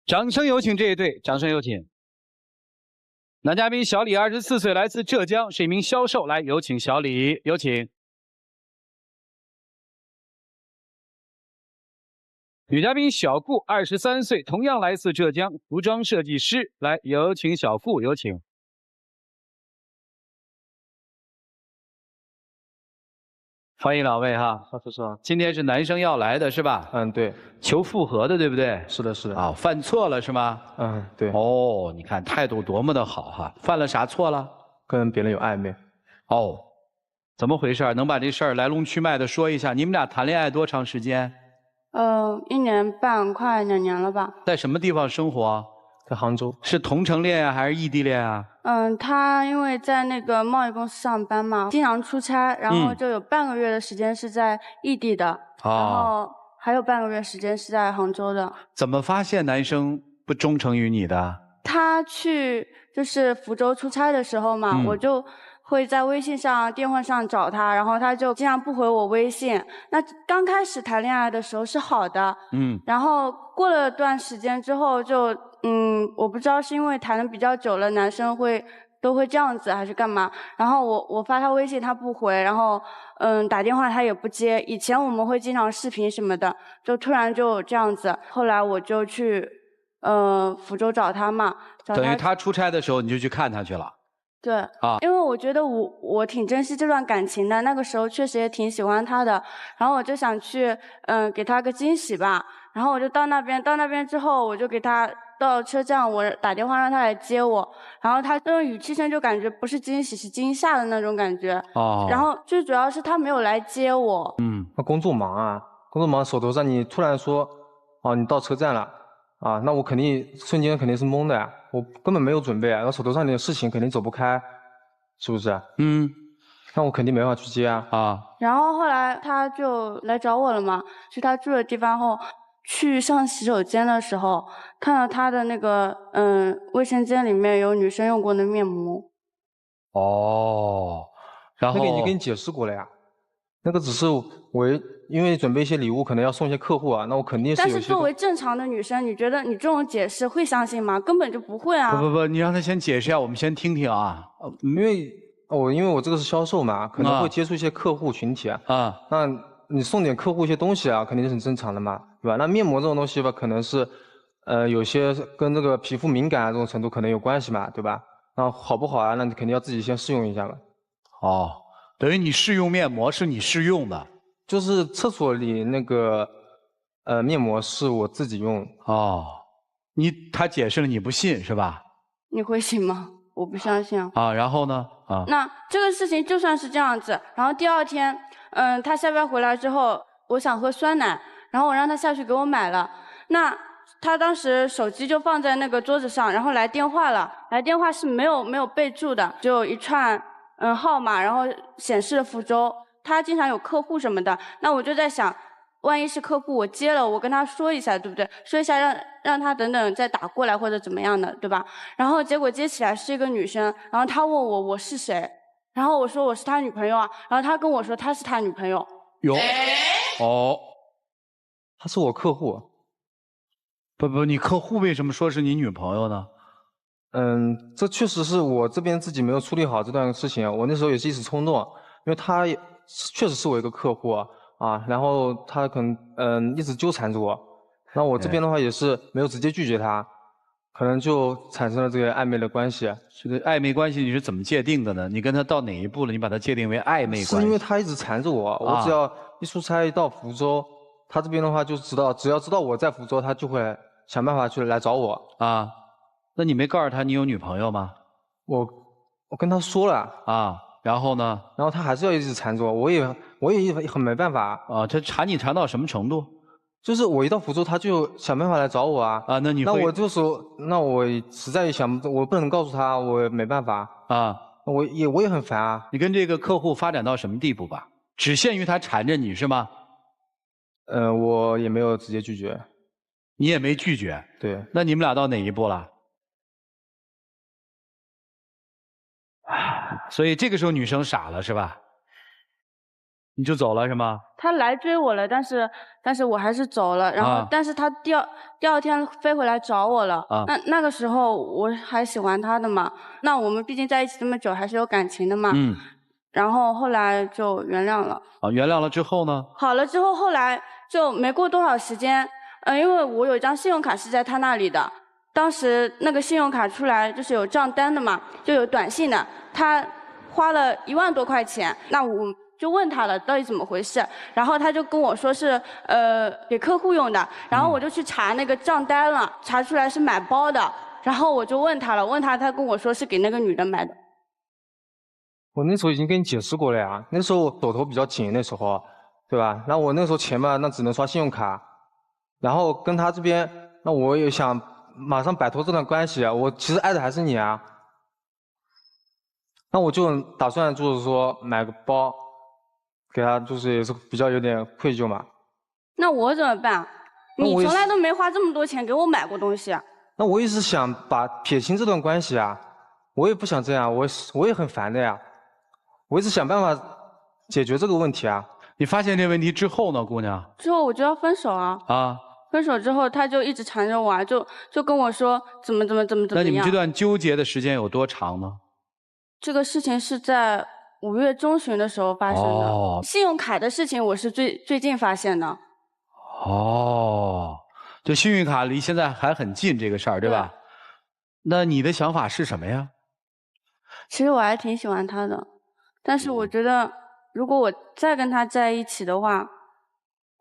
掌声有请这一对，掌声有请。男嘉宾小李，24岁，来自浙江，是一名销售。来，有请小李，有请。女嘉宾小顾，23岁，同样来自浙江，服装设计师。来，有请小顾，有请。欢迎两位哈，是是啊，今天是男生要来的是吧？嗯，对，求复合的，对不对？是的，是的。啊，犯错了是吗？嗯，对。哦，你看态度多么的好哈！犯了啥错了？跟别人有暧昧。哦，怎么回事？能把这事儿来龙去脉的说一下？你们俩谈恋爱多长时间1年半，快2年了吧。在什么地方生活？在杭州。是同城恋啊，还是异地恋啊？他因为在那个贸易公司上班嘛，经常出差，然后就有半个月的时间是在异地的，然后还有半个月时间是在杭州的。怎么发现男生不忠诚于你的？他去就是福州出差的时候嘛，我就会在微信上、电话上找他，然后他就经常不回我微信。那刚开始谈恋爱的时候是好的，然后过了段时间之后就，我不知道是因为谈的比较久了，男生都会这样子还是干嘛？然后我发他微信他不回，然后打电话他也不接。以前我们会经常视频什么的，就突然就这样子。后来我就去福州找他嘛，等于他出差的时候你就去看他去了。对啊，因为我觉得我挺珍惜这段感情的，那个时候确实也挺喜欢他的，然后我就想去给他个惊喜吧，然后我就到那边之后，我就给他到车站，我打电话让他来接我，然后他那种语气声就感觉不是惊喜是惊吓的那种感觉，然后最主要是他没有来接我，他工作忙啊，手头上你突然说你到车站了。那我瞬间肯定是懵的呀，我根本没有准备啊，然后手头上的事情肯定走不开，是不是？那我肯定没办法去接啊。然后后来他就来找我了嘛，去他住的地方后，去上洗手间的时候，看到他的那个卫生间里面有女生用过的面膜。然后那个已经跟你解释过了呀，那个只是因为准备一些礼物，可能要送一些客户啊，那我肯定是有些。但是作为正常的女生，你觉得你这种解释会相信吗？根本就不会啊！不，你让他先解释一下，我们先听听啊。因为我这个是销售嘛，可能会接触一些客户群体啊。那你送点客户一些东西啊，肯定是很正常的嘛，对吧？那面膜这种东西吧，可能是有些跟这个皮肤敏感这种程度可能有关系嘛，对吧？那好不好啊？那你肯定要自己先试用一下嘛。等于你试用面膜是你试用的。就是厕所里那个面膜是我自己用。他解释了你不信是吧？你会信吗？我不相信啊。然后呢？那这个事情就算是这样子，然后第二天，他下班回来之后，我想喝酸奶，然后我让他下去给我买了。那他当时手机就放在那个桌子上，然后来电话了，来电话是没有备注的，只有一串号码，然后显示了福州。他经常有客户什么的，那我就在想，万一是客户，我接了，我跟他说一下，对不对？说一下让他等等再打过来或者怎么样的，对吧？然后结果接起来是一个女生，然后他问我是谁，然后我说我是他女朋友啊，然后他跟我说他是他女朋友。他是我客户。不，你客户为什么说是你女朋友呢？这确实是我这边自己没有处理好这段事情，我那时候也是一时冲动，因为他确实是我一个客户然后他可能一直纠缠着我，那我这边的话也是没有直接拒绝他，可能就产生了这个暧昧的关系。这个暧昧关系你是怎么界定的呢？你跟他到哪一步了？你把它界定为暧昧关系？是因为他一直缠着我，我只要一出差到福州，他这边的话就只要知道我在福州，他就会想办法来找我。那你没告诉他你有女朋友吗？我跟他说了然后呢？然后他还是要一直缠着我，我也很没办法他缠你缠到什么程度？就是我一到福州，他就想办法来找我那我就说，那我实在想，我不能告诉他，我没办法我也很烦你跟这个客户发展到什么地步吧？只限于他缠着你是吗？我也没有直接拒绝。你也没拒绝？对。那你们俩到哪一步了？所以这个时候女生傻了是吧？你就走了是吗？他来追我了，但是我还是走了。然后，但是他第二天飞回来找我了。那个时候我还喜欢他的嘛。那我们毕竟在一起这么久，还是有感情的嘛。然后后来就原谅了。原谅了之后呢？好了之后，后来就没过多少时间，因为我有一张信用卡是在他那里的，当时那个信用卡出来就是有账单的嘛，就有短信的，他花了1万多块钱，那我就问他了，到底怎么回事？然后他就跟我说是给客户用的，然后我就去查那个账单了，查出来是买包的，然后我就问他了，他跟我说是给那个女的买的。我那时候已经跟你解释过了呀，那时候我手头比较紧，那时候，对吧？那我那时候钱嘛，那只能刷信用卡，然后跟他这边，那我也想马上摆脱这段关系啊，我其实爱的还是你啊。那我就打算就是说买个包，给他就是也是比较有点愧疚嘛。那我怎么办？你从来都没花这么多钱给我买过东西啊。那我也是想撇清这段关系啊，我也不想这样，我也很烦的呀。我一直想办法解决这个问题啊。你发现这个问题之后呢，姑娘？之后我就要分手啊。分手之后，他就一直缠着我啊，就跟我说怎么样。那你们这段纠结的时间有多长呢？这个事情是在5月中旬的时候发生的。信用卡的事情我是最近发现的。就信用卡离现在还很近这个事儿，对吧？那你的想法是什么呀？其实我还挺喜欢他的。但是我觉得，如果我再跟他在一起的话，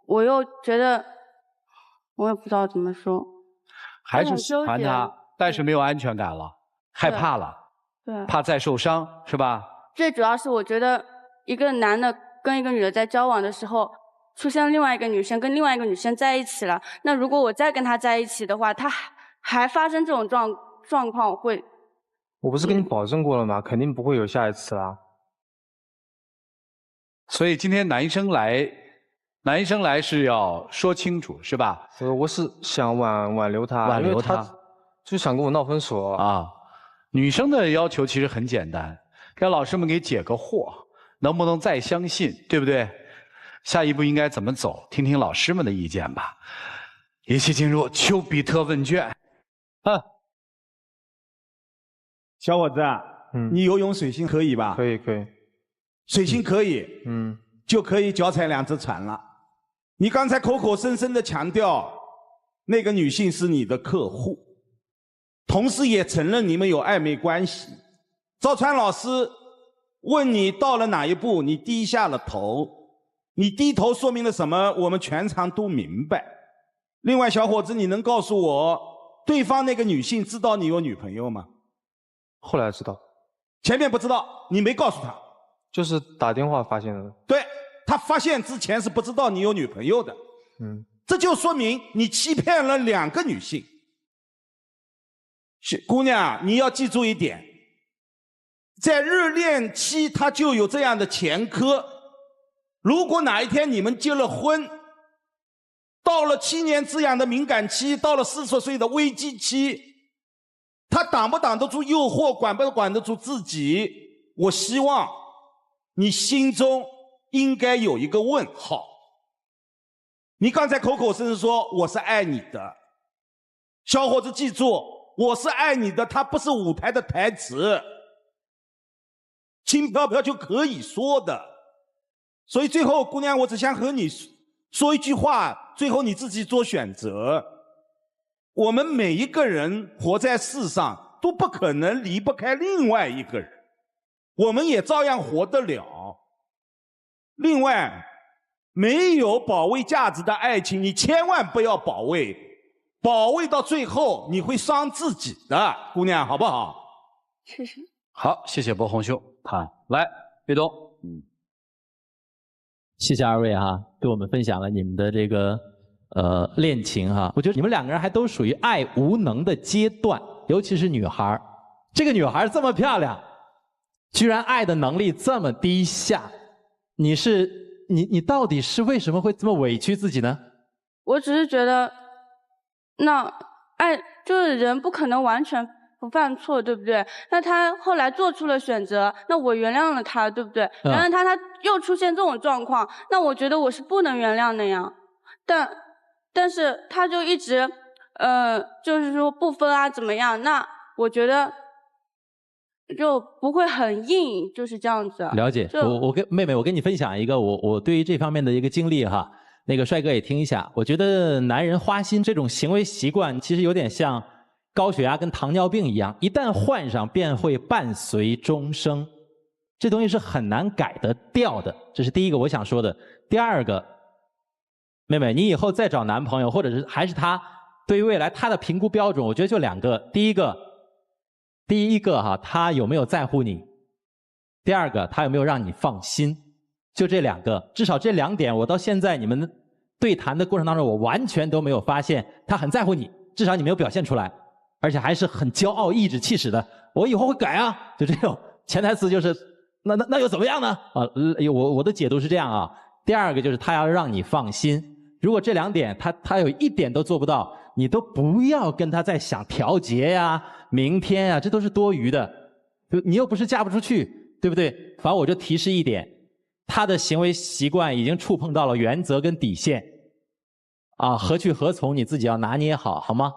我又觉得，我也不知道怎么说。还是喜欢他，但是没有安全感了，害怕了，对，怕再受伤，是吧？最主要是我觉得，一个男的跟一个女的在交往的时候，出现了另外一个女生跟另外一个女生在一起了，那如果我再跟他在一起的话，他还发生这种状况，会。我不是跟你保证过了吗？肯定不会有下一次啦。所以今天男生来是要说清楚，是吧？我是想挽留他，因为他就想跟我闹分手啊。女生的要求其实很简单，让老师们给解个惑，能不能再相信，对不对？下一步应该怎么走？听听老师们的意见吧。一起进入丘比特问卷。小伙子，你游泳水性可以吧？可以。水性可以，就可以脚踩2只船了。你刚才口口声声的强调，那个女性是你的客户，同时也承认你们有暧昧关系。赵川老师问你到了哪一步，你低下了头。你低头说明了什么？我们全场都明白。另外，小伙子，你能告诉我，对方那个女性知道你有女朋友吗？后来知道。前面不知道，你没告诉她。就是打电话发现的。对，他发现之前是不知道你有女朋友的。这就说明你欺骗了2个女性。姑娘，你要记住一点，在热恋期他就有这样的前科。如果哪一天你们结了婚，到了7年之痒的敏感期，到了40岁的危机期，他挡不挡得住诱惑，管不管得住自己？我希望你心中应该有一个问号。你刚才口口声声说我是爱你的，小伙子记住，我是爱你的，它不是舞台的台词，轻飘飘就可以说的。所以最后，姑娘，我只想和你说一句话，最后你自己做选择。我们每一个人活在世上都不可能离不开另外一个人，我们也照样活得了。另外，没有保卫价值的爱情，你千万不要保卫，保卫到最后你会伤自己的，姑娘，好不好？谢谢。好，谢谢波红兄。来，岳东。谢谢2位哈，给我们分享了你们的这个恋情哈。我觉得你们2个人还都属于爱无能的阶段，尤其是女孩。这个女孩这么漂亮，居然爱的能力这么低下，你到底是为什么会这么委屈自己呢？我只是觉得，那爱就是人不可能完全不犯错，对不对？那他后来做出了选择，那我原谅了他，对不对？原谅他，他又出现这种状况，那我觉得我是不能原谅的呀。但是他就一直，就是说不分啊，怎么样？那我觉得就不会很硬，就是这样子。了解。我跟妹妹，我跟你分享一个我对于这方面的一个经历哈。那个帅哥也听一下。我觉得男人花心这种行为习惯，其实有点像高血压跟糖尿病一样，一旦患上，便会伴随终生。这东西是很难改得掉的。这是第一个我想说的。第二个。妹妹，你以后再找男朋友，或者是还是他，对于未来他的评估标准，我觉得就2个。第一个哈，他有没有在乎你；第二个，他有没有让你放心。就这2个，至少这2点，我到现在你们对谈的过程当中，我完全都没有发现他很在乎你，至少你没有表现出来，而且还是很骄傲、颐指气使的。我以后会改啊，就这种潜台词就是，那又怎么样呢？啊，我的解读是这样啊。第二个就是他要让你放心。如果这2点他有1点都做不到，你都不要跟他再想调节呀、明天呀，这都是多余的。你又不是嫁不出去，对不对？反正我就提示1点，他的行为习惯已经触碰到了原则跟底线，啊，何去何从你自己要拿捏好，好吗？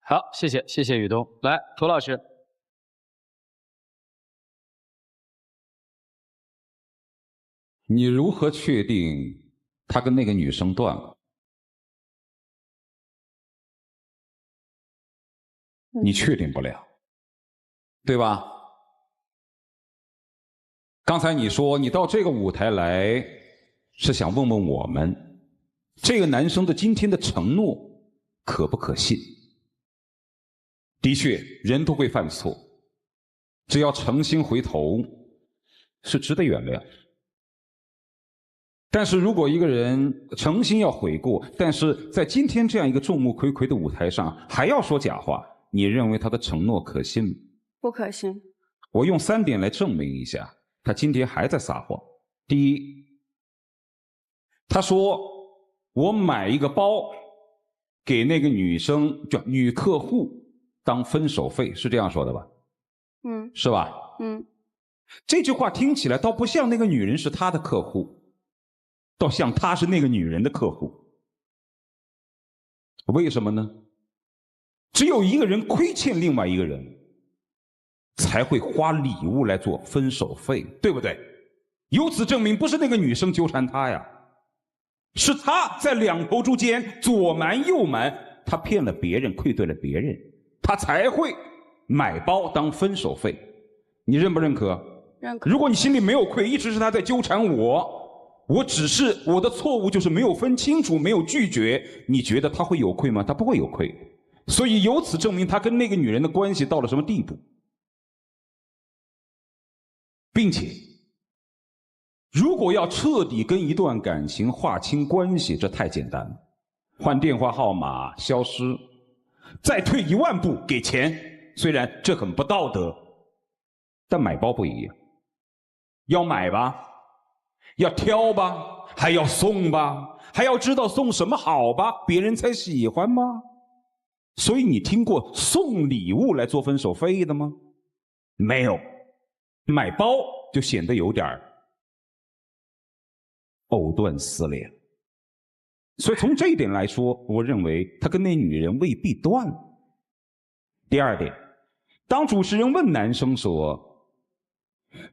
好，谢谢宇东。来，涂老师。你如何确定他跟那个女生断了？你确定不了，对吧？刚才你说你到这个舞台来是想问问我们，这个男生的今天的承诺可不可信？的确，人都会犯错，只要诚心回头，是值得原谅。但是如果一个人诚心要悔过，但是在今天这样一个众目睽睽的舞台上还要说假话，你认为他的承诺可信吗？不可信。我用3点来证明一下，他今天还在撒谎。第一，他说我买一个包给那个女生叫女客户当分手费，是这样说的吧？嗯，是吧？嗯，这句话听起来倒不像那个女人是他的客户，倒像他是那个女人的客户。为什么呢？只有一个人亏欠另外一个人，才会花礼物来做分手费，对不对？由此证明不是那个女生纠缠他呀，是他在2头之间左瞒右瞒，他骗了别人，愧对了别人，他才会买包当分手费。你认不认可？认可。如果你心里没有愧，一直是他在纠缠我只是我的错误就是没有分清楚，没有拒绝，你觉得他会有愧吗？他不会有愧。所以由此证明他跟那个女人的关系到了什么地步，并且如果要彻底跟一段感情划清关系，这太简单了，换电话号码，消失，再退1万步给钱，虽然这很不道德，但买包不一样，要买吧，要挑吧，还要送吧，还要知道送什么好吧，别人才喜欢吗？所以你听过送礼物来做分手费的吗？没有。买包就显得有点藕断丝连。所以从这一点来说，我认为他跟那女人未必断了。第2点，当主持人问男生说，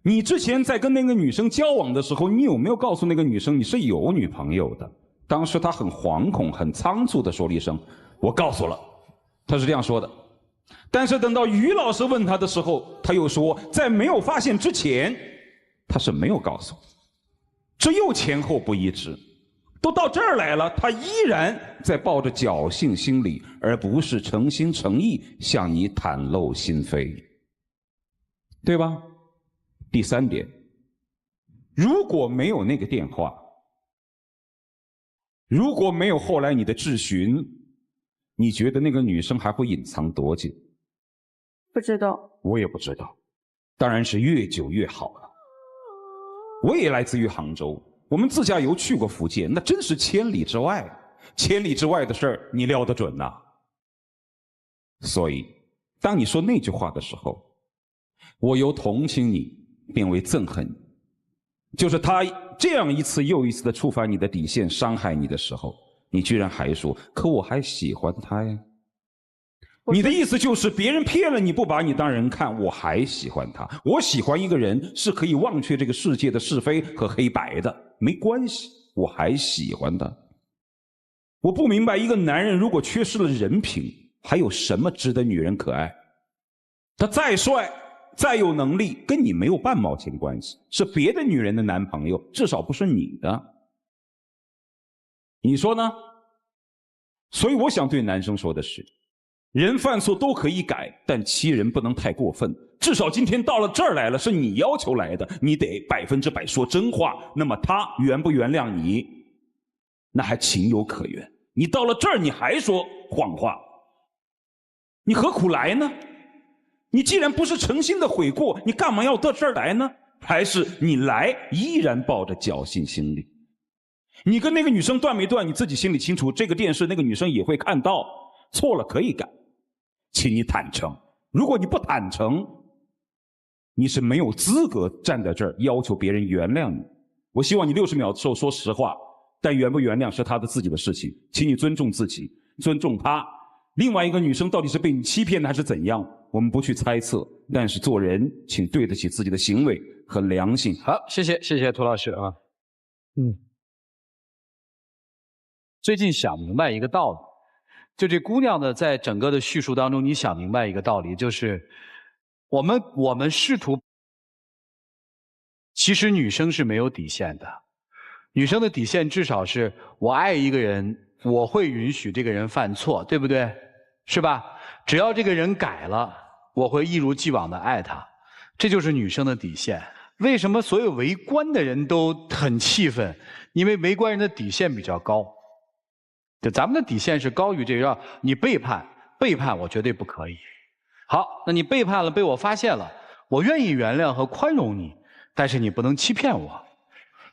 你之前在跟那个女生交往的时候，你有没有告诉那个女生你是有女朋友的？当时他很惶恐很仓促地说了一声，我告诉了。他是这样说的。但是等到于老师问他的时候，他又说在没有发现之前他是没有告诉。这又前后不一致，都到这儿来了，他依然在抱着侥幸心理，而不是诚心诚意向你袒露心扉，对吧？第3点，如果没有那个电话，如果没有后来你的质询，你觉得那个女生还会隐藏多久？不知道。我也不知道，当然是越久越好了。我也来自于杭州，我们自驾游去过福建，那真是千里之外，千里之外的事儿你料得准呐。所以当你说那句话的时候，我由同情你变为憎恨你。就是他这样一次又一次的触犯你的底线，伤害你的时候，你居然还说，可我还喜欢他呀。你的意思就是别人骗了你，不把你当人看，我还喜欢他。我喜欢一个人是可以忘却这个世界的是非和黑白的，没关系，我还喜欢他。我不明白，一个男人如果缺失了人品，还有什么值得女人可爱？他再帅再有能力，跟你没有半毛钱关系，是别的女人的男朋友，至少不是你的。你说呢？所以我想对男生说的是，人犯错都可以改，但欺人不能太过分。至少今天到了这儿来了，是你要求来的，你得100%说真话。那么他原不原谅你，那还情有可原。你到了这儿你还说谎话，你何苦来呢？你既然不是诚心的悔过，你干嘛要到这儿来呢？还是你来依然抱着侥幸心理？你跟那个女生断没断，你自己心里清楚，这个电视那个女生也会看到，错了可以改，请你坦诚。如果你不坦诚，你是没有资格站在这儿要求别人原谅你。我希望你60秒的时候说实话，但原不原谅是他的自己的事情，请你尊重自己，尊重他。另外一个女生到底是被你欺骗的还是怎样，我们不去猜测，但是做人请对得起自己的行为和良心。好，谢谢涂老师啊。最近想明白一个道理，就这姑娘呢，在整个的叙述当中，你想明白一个道理，就是我们试图，其实女生是没有底线的，女生的底线至少是我爱一个人，我会允许这个人犯错，对不对？是吧？只要这个人改了，我会一如既往的爱他，这就是女生的底线。为什么所有围观的人都很气愤？因为围观人的底线比较高。就咱们的底线是高于这个，你背叛我绝对不可以。好，那你背叛了，被我发现了，我愿意原谅和宽容你，但是你不能欺骗我，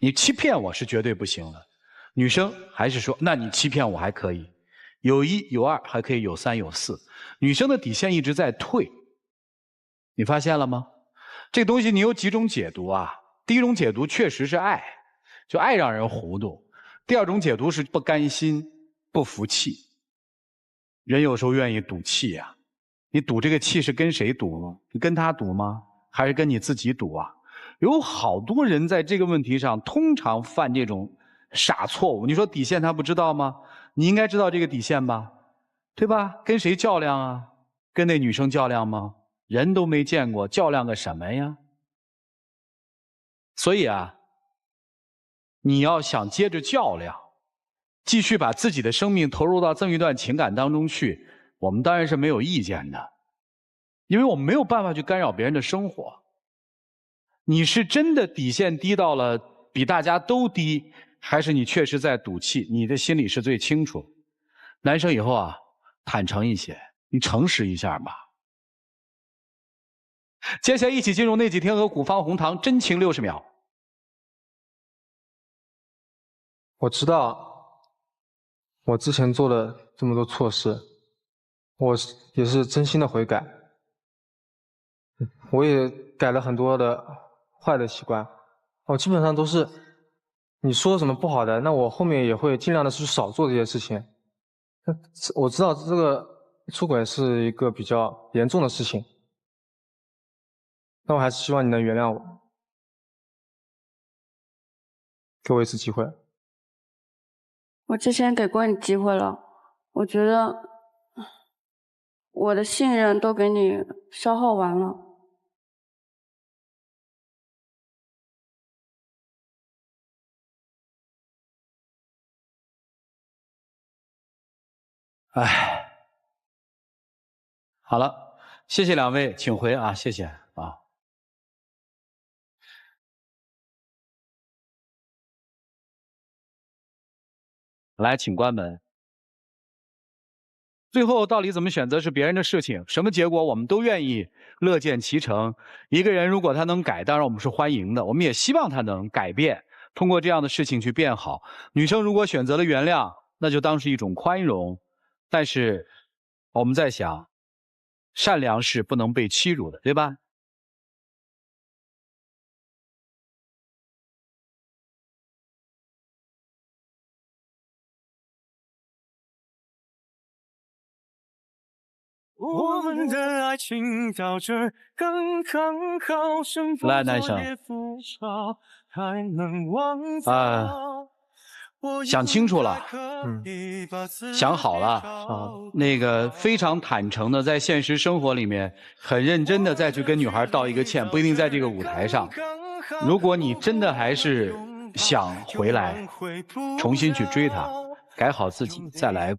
你欺骗我是绝对不行的。女生还是说，那你欺骗我还可以，有1有2还可以有3有4，女生的底线一直在退，你发现了吗？这个东西你有几种解读啊？第一种解读确实是爱，就爱让人糊涂；第二种解读是不甘心、不服气。人有时候愿意赌气呀，你赌这个气是跟谁赌呢？你跟他赌吗？还是跟你自己赌啊？有好多人在这个问题上通常犯这种傻错误。你说底线他不知道吗？你应该知道这个底线吧，对吧？跟谁较量啊？跟那女生较量吗？人都没见过，较量个什么呀？所以啊，你要想接着较量，继续把自己的生命投入到这么一段情感当中去，我们当然是没有意见的，因为我们没有办法去干扰别人的生活。你是真的底线低到了比大家都低，还是你确实在赌气？你的心里是最清楚。男生以后啊，坦诚一些，你诚实一下吧。接下来一起进入那几天和古方红糖真情60秒。我知道我之前做了这么多错事，我也是真心的悔改，我也改了很多的坏的习惯，我基本上都是你说什么不好的，那我后面也会尽量的去少做这些事情。我知道这个出轨是一个比较严重的事情，但我还是希望你能原谅我，给我一次机会。我之前给过你机会了，我觉得我的信任都给你消耗完了。唉，好了，谢谢2位，请回啊，谢谢啊。来，请关门。最后到底怎么选择是别人的事情，什么结果我们都愿意乐见其成。一个人如果他能改，当然我们是欢迎的，我们也希望他能改变，通过这样的事情去变好。女生如果选择了原谅，那就当是一种宽容。但是我们在想，善良是不能被欺辱的，对吧？我们的爱情到这儿刚刚好，生来，男生还能忘啊，想清楚了，想好了，那个非常坦诚的，在现实生活里面很认真的再去跟女孩道一个歉，不一定在这个舞台上。如果你真的还是想回来，重新去追她，改好自己，再来